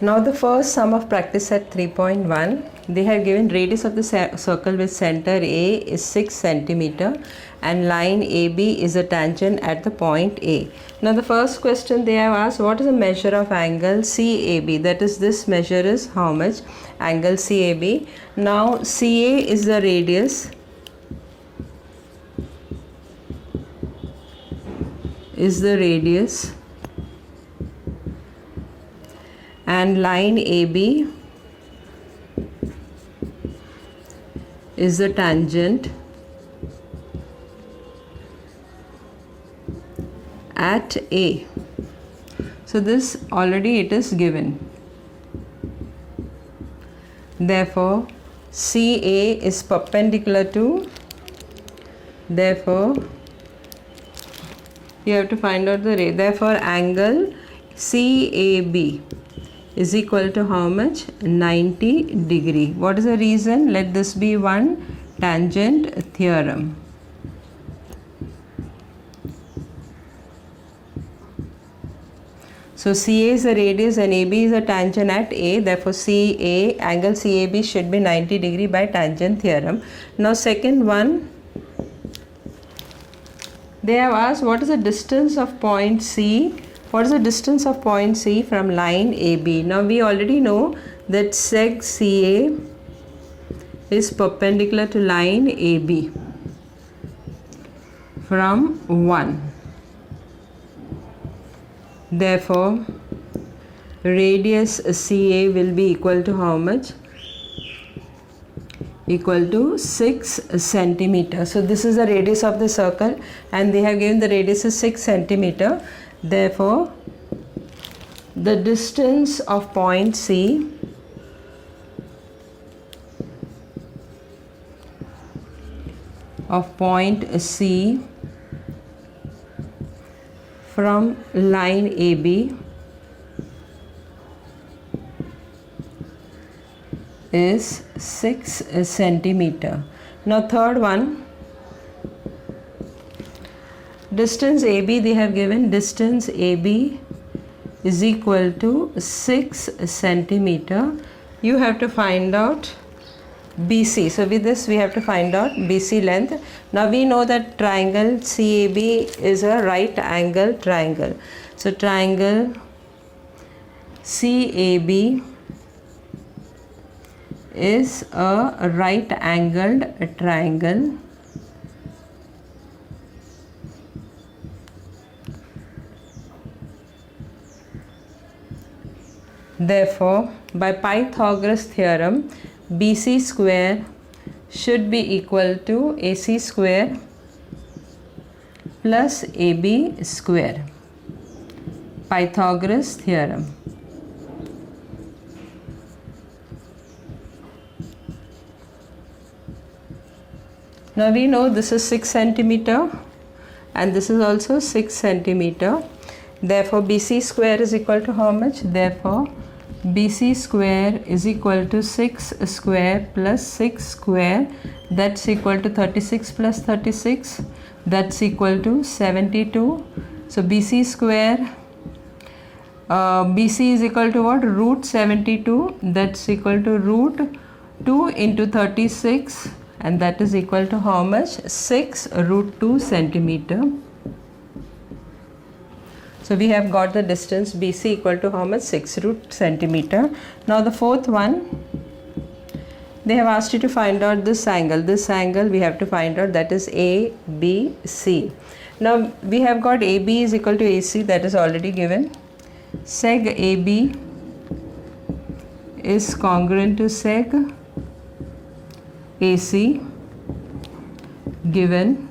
Now the first sum of practice set 3.1, they have given radius of the circle with center A is 6 centimeter and line AB is a tangent at the point A. Now the first question they have asked, what is the measure of angle CAB? That is, this measure is how much? Angle CAB. Now CA is the radius, and line AB is the tangent at A. So this already it is given. Therefore CA is perpendicular to, therefore you have to find out the rate. Therefore angle CAB is equal to how much? 90 degree. What is the reason? Let this be one tangent theorem. So CA is the radius and AB is a tangent at A. Therefore CA, angle CAB should be 90 degree by tangent theorem. Now second one, they have asked what is the distance of point C. What is the distance of point C from line AB? Now we already know that seg CA is perpendicular to line AB from 1. Therefore radius CA will be equal to how much? Equal to 6 centimeter. So this is the radius of the circle and they have given the radius is 6 centimeter. Therefore the distance of point C from line AB is 6 centimeter. Now third one, distance AB they have given, distance AB is equal to 6 centimeter. You have to find out BC. So with this we have to find out BC length. Now we know that triangle CAB is a right angle triangle. So triangle CAB is a right angled triangle. Therefore by Pythagoras theorem BC square should be equal to AC square plus AB square. Pythagoras theorem. Now we know this is 6 centimeter and this is also 6 centimeter. Therefore BC square is equal to how much? Therefore BC square is equal to 6 square plus 6 square, that's equal to 36 plus 36, that's equal to 72. So BC square, BC is equal to what? Root 72, that's equal to root 2 into 36 and that is equal to how much? 6 root 2 centimeter. So we have got the distance BC equal to how much? 6 root centimeter. Now the fourth one, they have asked you to find out this angle. This angle we have to find out, that is ABC. Now we have got AB is equal to AC, that is already given. Seg AB is congruent to seg AC given.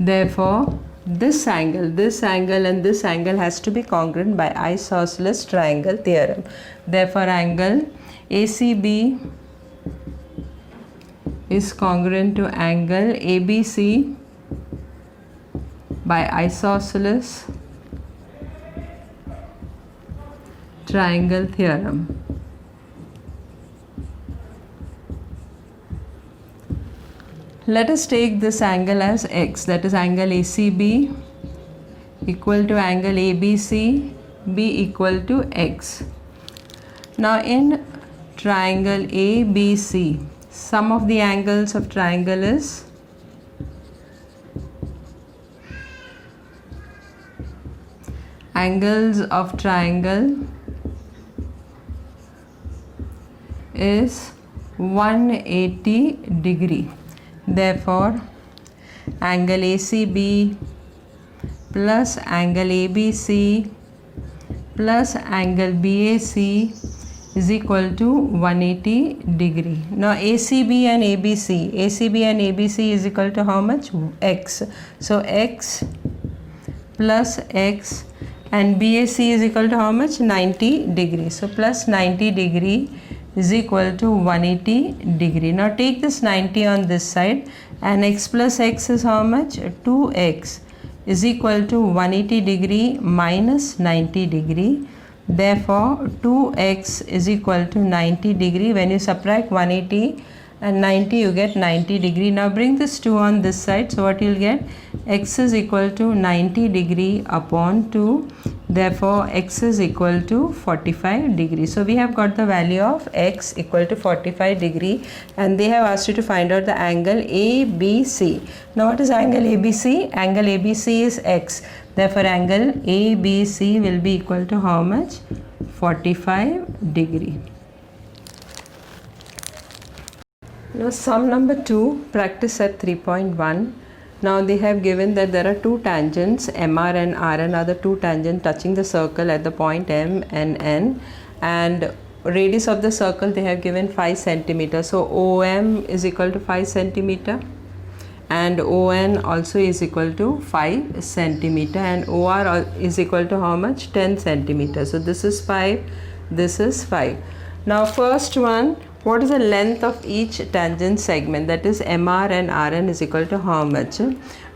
Therefore this angle and this angle has to be congruent by isosceles triangle theorem. Therefore angle ACB is congruent to angle ABC by isosceles triangle theorem. Let us take this angle as x, that is angle ACB equal to angle ABC be equal to x. Now in triangle ABC, sum of the angles of triangle is angles of triangle is 180 degree. Therefore, angle ACB plus angle ABC plus angle BAC is equal to 180 degree. Now ACB and ABC is equal to how much? X. So x plus x, and BAC is equal to how much? 90 degree. So plus 90 degree is equal to 180 degree. Now take this 90 on this side, and x plus x is how much? 2x is equal to 180 degree minus 90 degree. Therefore 2x is equal to 90 degree. When you subtract 180 and 90, you get 90 degree. Now bring this 2 on this side. So what you'll get? X is equal to 90 degree upon 2. Therefore x is equal to 45 degree. So we have got the value of x equal to 45 degree, and they have asked you to find out the angle ABC. Now what is angle ABC? Angle ABC is x. Therefore angle ABC will be equal to how much? 45 degree. Now sum number 2, practice at 3.1. Now they have given that there are two tangents, MR and RN are the two tangents touching the circle at the point M and N, and radius of the circle they have given 5 centimeter. So OM is equal to 5 centimeter and ON also is equal to 5 centimeter, and OR is equal to how much? 10 centimeter. So this is 5, this is 5. Now first one, what is the length of each tangent segment? That is MR and RN is equal to how much?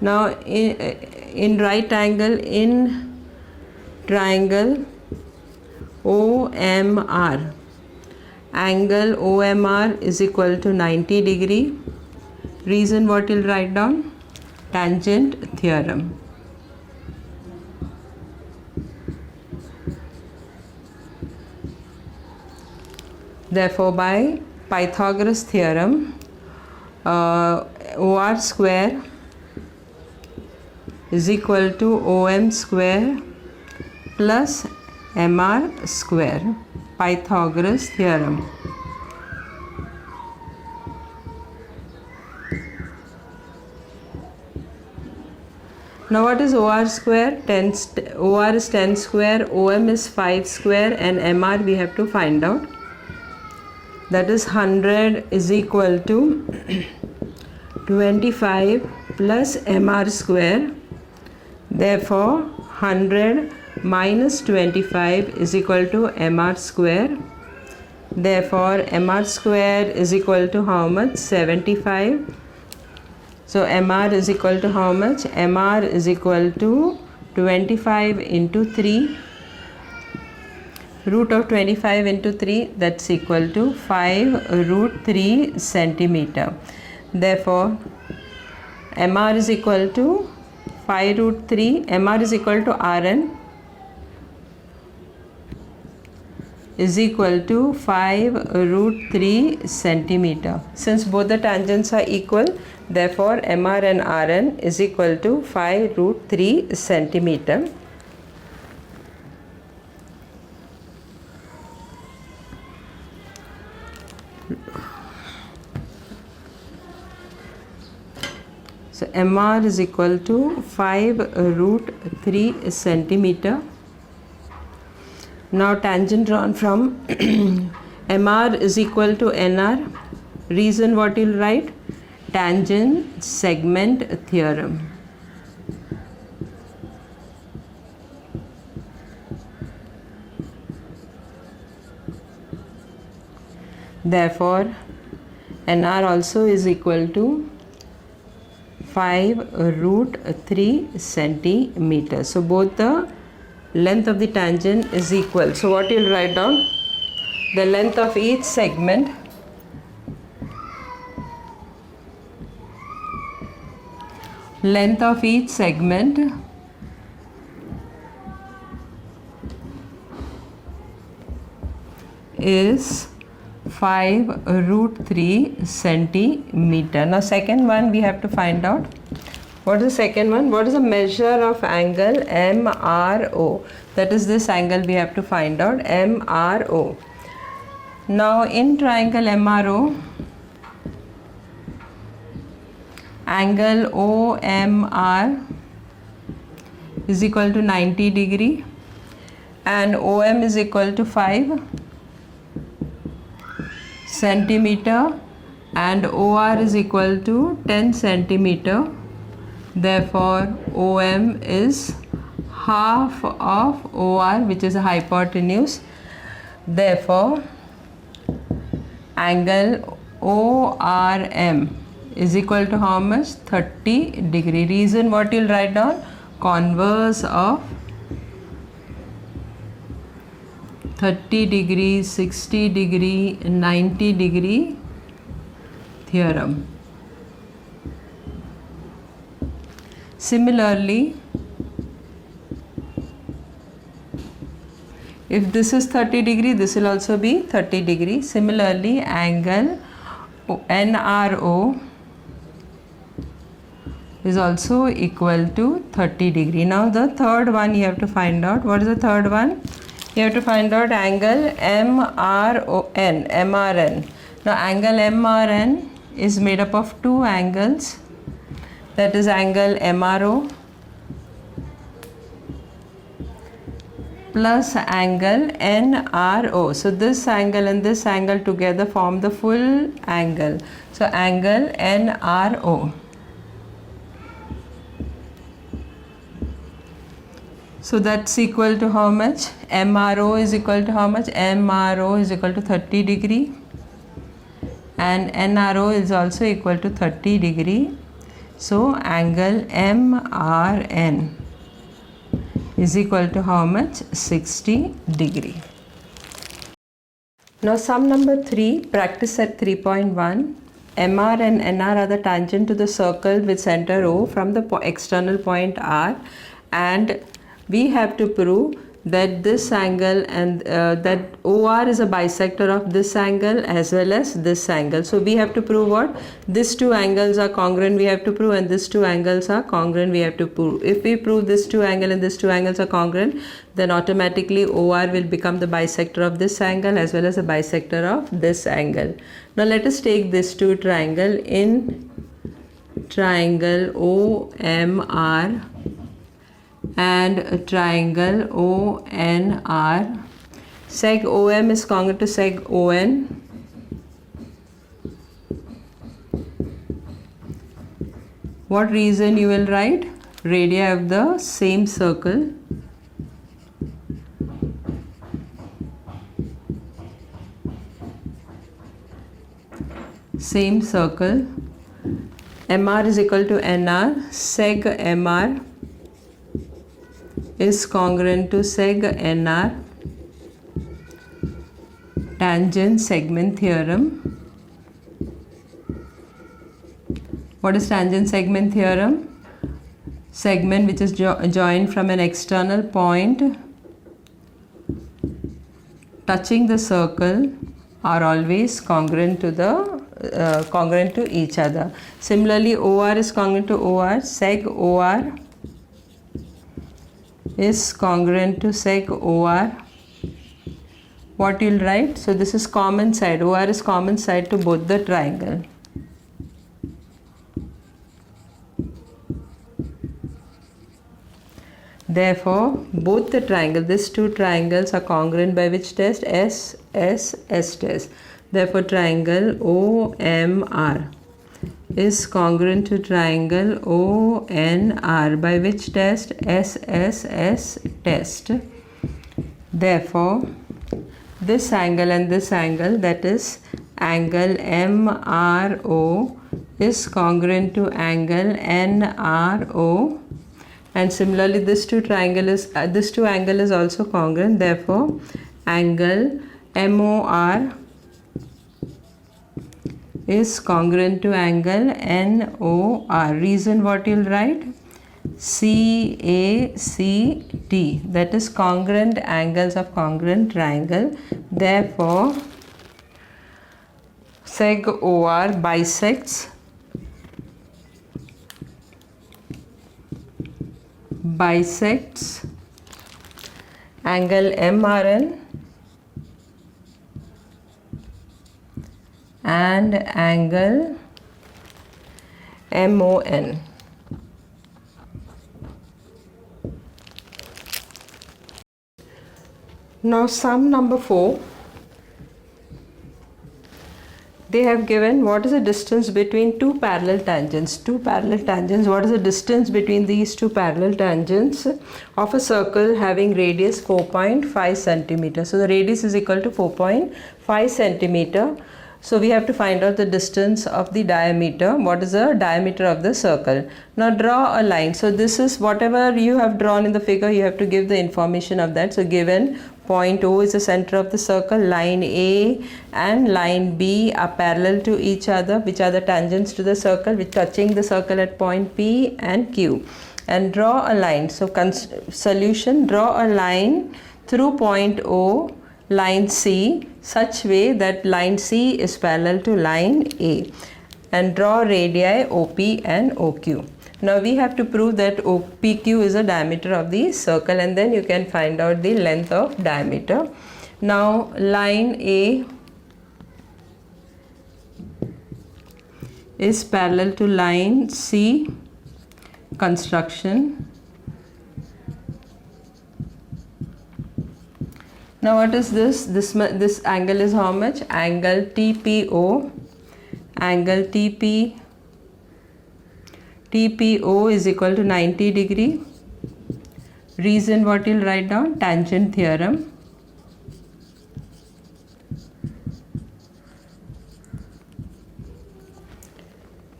Now in right angle, in triangle OMR, angle OMR is equal to 90 degree. Reason what you'll write down? Tangent theorem. Therefore, by Pythagoras theorem, OR square is equal to OM square plus MR square. Pythagoras theorem. Now what is OR square? OR is 10 square, OM is 5 square, and MR we have to find out. That is 100 is equal to 25 plus MR square. Therefore 100 minus 25 is equal to MR square. Therefore MR square is equal to how much? 75. So MR is equal to how much? MR is equal to 25 into 3. Root of 25 into 3, that's equal to 5 root 3 centimeter. Therefore MR is equal to 5 root 3. MR is equal to RN is equal to 5 root 3 centimeter. Since both the tangents are equal, therefore MR and RN is equal to 5 root 3 centimeter. So MR is equal to 5 root 3 centimeter. Now tangent drawn from MR is equal to NR. Reason what you'll write? Tangent segment theorem. Therefore NR also is equal to 5 root 3 centimeter. So both the length of the tangent is equal. So what you'll write down? The length of each segment is 5√3 centimeter. Now second one we have to find out. What is the second one? What is the measure of angle MRO? That is this angle we have to find out, MRO. Now in triangle MRO, angle OMR is equal to 90 degree and OM is equal to 5 centimeter and OR is equal to 10 centimeter. Therefore OM is half of OR, which is a hypotenuse. Therefore angle ORM is equal to how much? 30 degree. Reason what you'll write down? Converse of 30 degree, 60 degree, 90 degree theorem. Similarly, if this is 30 degree, this will also be 30 degree. Similarly, angle NRO is also equal to 30 degree. Now the third one you have to find out. What is the third one? You have to find out angle MRN. Now angle MRN is made up of two angles. That is angle MRO plus angle NRO. So this angle and this angle together form the full angle. So angle NRO. So that's equal to how much? MRO is equal to how much? MRO is equal to 30 degree and NRO is also equal to 30 degree. So angle MRN is equal to how much? 60 degree. Now sum number 3, practice set 3.1. MR and NR are the tangent to the circle with center O from the external point R, and we have to prove that this angle and that OR is a bisector of this angle as well as this angle. So we have to prove what? These two angles are congruent we have to prove, and these two angles are congruent we have to prove. If we prove this two angle and these two angles are congruent, then automatically OR will become the bisector of this angle as well as the bisector of this angle. Now let us take this two triangle. In triangle OMR and a triangle ONR, seg OM is congruent to seg ON. What reason you will write? Radii of the same circle. Same circle. MR is equal to NR. Seg MR is congruent to seg NR. Tangent segment theorem. What is tangent segment theorem? Segment which is joined from an external point touching the circle are always congruent to each other. Similarly, OR is congruent to OR. Seg OR is congruent to seg OR. What you'll write? So this is common side. OR is common side to both the triangle. Therefore, both the triangle, these two triangles are congruent by which test? S test. Therefore, triangle OMR is congruent to triangle ONR by which test? SSS test. Therefore, this angle and this angle, that is angle MRO, is congruent to angle NRO, and similarly this two angle is also congruent. Therefore, angle MOR is congruent to angle NOR. Reason what you'll write? CACT, that is congruent angles of congruent triangle Therefore, seg OR bisects angle MRN and angle MON. Now sum number 4. They have given what is the distance between two parallel tangents. Two parallel tangents, what is the distance between these two parallel tangents of a circle having radius 4.5 centimeter. So the radius is equal to 4.5 centimeter. So we have to find out the distance of the diameter. What is the diameter of the circle? Now draw a line. So this is whatever you have drawn in the figure, you have to give the information of that. So given point O is the center of the circle, line A and line B are parallel to each other, which are the tangents to the circle, which touching the circle at point P and Q. And draw a line. So solution, draw a line through point O, line C, such way that line C is parallel to line A, and draw radii OP and OQ. Now we have to prove that PQ is the diameter of the circle, and then you can find out the length of diameter. Now line A is parallel to line C, construction. Now what is this? This angle is how much? Angle TPO. Angle TPO is equal to 90 degree. Reason what you'll write down? Tangent theorem.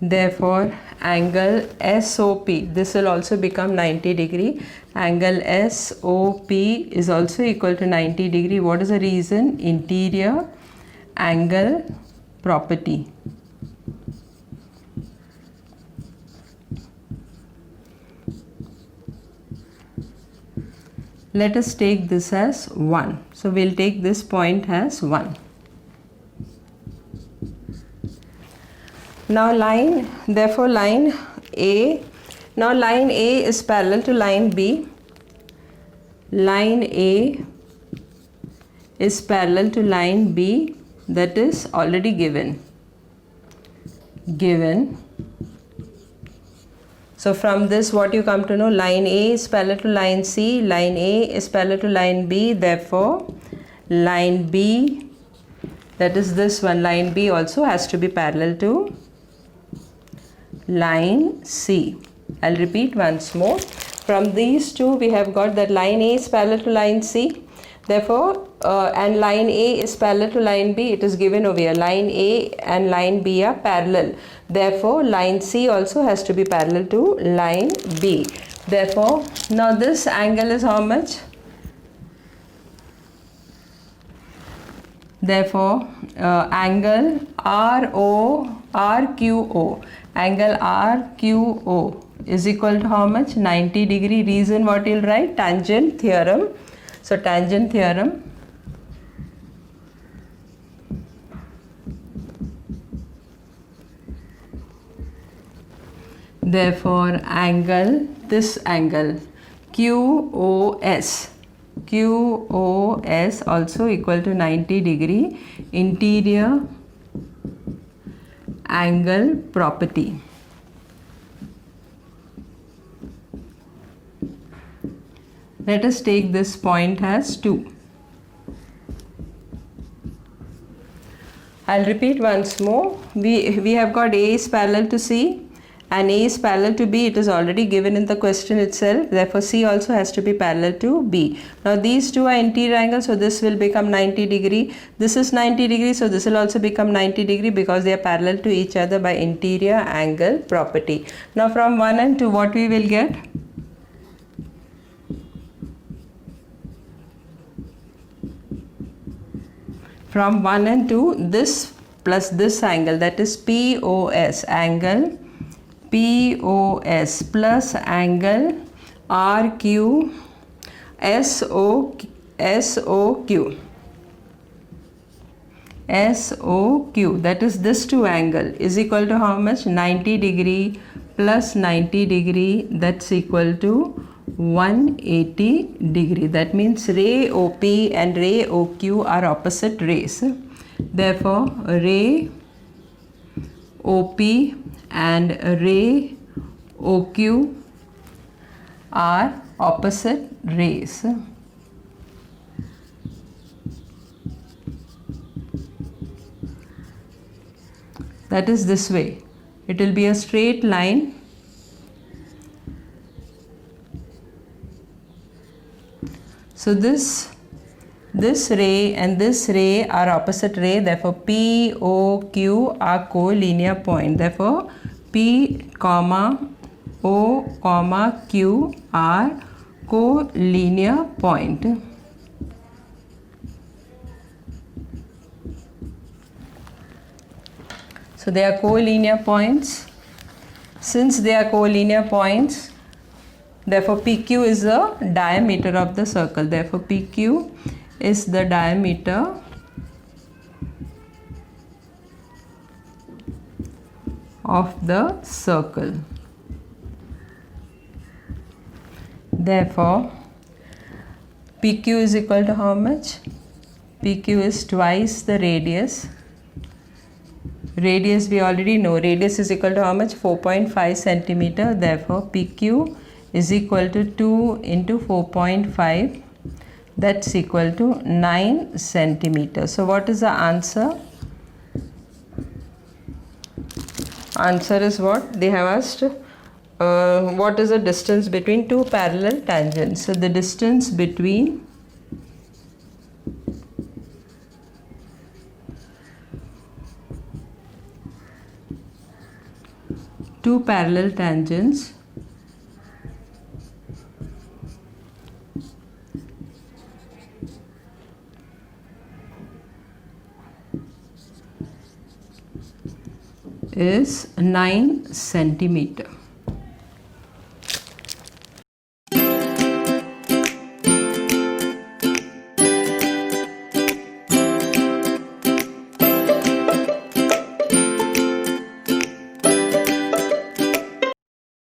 Therefore, angle SOP, this will also become 90 degree. Angle SOP is also equal to 90 degree. What is the reason? Interior angle property. Let us take this as 1. So we'll take this point as 1. Now therefore line A, now line A is parallel to line B. Line A is parallel to line B, that is already given. So from this what you come to know, line A is parallel to line C, line A is parallel to line B, therefore line B, that is this one, line B also has to be parallel to line C. I'll repeat once more. From these two we have got that line A is parallel to line C, therefore and line A is parallel to line B. It is given over here. Line A and line B are parallel. Therefore line C also has to be parallel to line B. Therefore now this angle is how much? Therefore angle RQO, angle RQO is equal to how much? 90 degree. Reason what you'll write? Tangent theorem. So tangent theorem. Therefore angle, this angle QOS also equal to 90 degree. Interior angle property. Let us take this point as 2. I'll repeat once more. We have got A is parallel to C and A is parallel to B. It is already given in the question itself. Therefore C also has to be parallel to B. Now these two are interior angles, so this will become 90 degree. This is 90 degree, so this will also become 90 degree because they are parallel to each other by interior angle property. Now from 1 and 2 what we will get? From 1 and 2, this plus this angle, that is POS, angle POS plus angle RQ SOQ. SOQ, that is this two angle, is equal to how much? 90 degree plus 90 degree, that's equal to 180 degree. That means ray OP and ray OQ are opposite rays. Therefore, ray OP and ray OQ are opposite rays. That is this way. It will be a straight line. So this ray and this ray are opposite ray. Therefore, P, O, Q are collinear point. Therefore, P, O, Q are collinear point. So they are collinear points. Since they are collinear points, therefore PQ is the diameter of the circle. Therefore PQ is the diameter of the circle. Therefore PQ is equal to how much? PQ is twice the radius. Radius we already know. Radius is equal to how much? 4.5 centimeter. Therefore PQ is equal to 2 into 4.5. That's equal to 9 centimeters. So what is the answer? Answer is what? They have asked what is the distance between two parallel tangents. So the distance between two parallel tangents is 9 centimeter.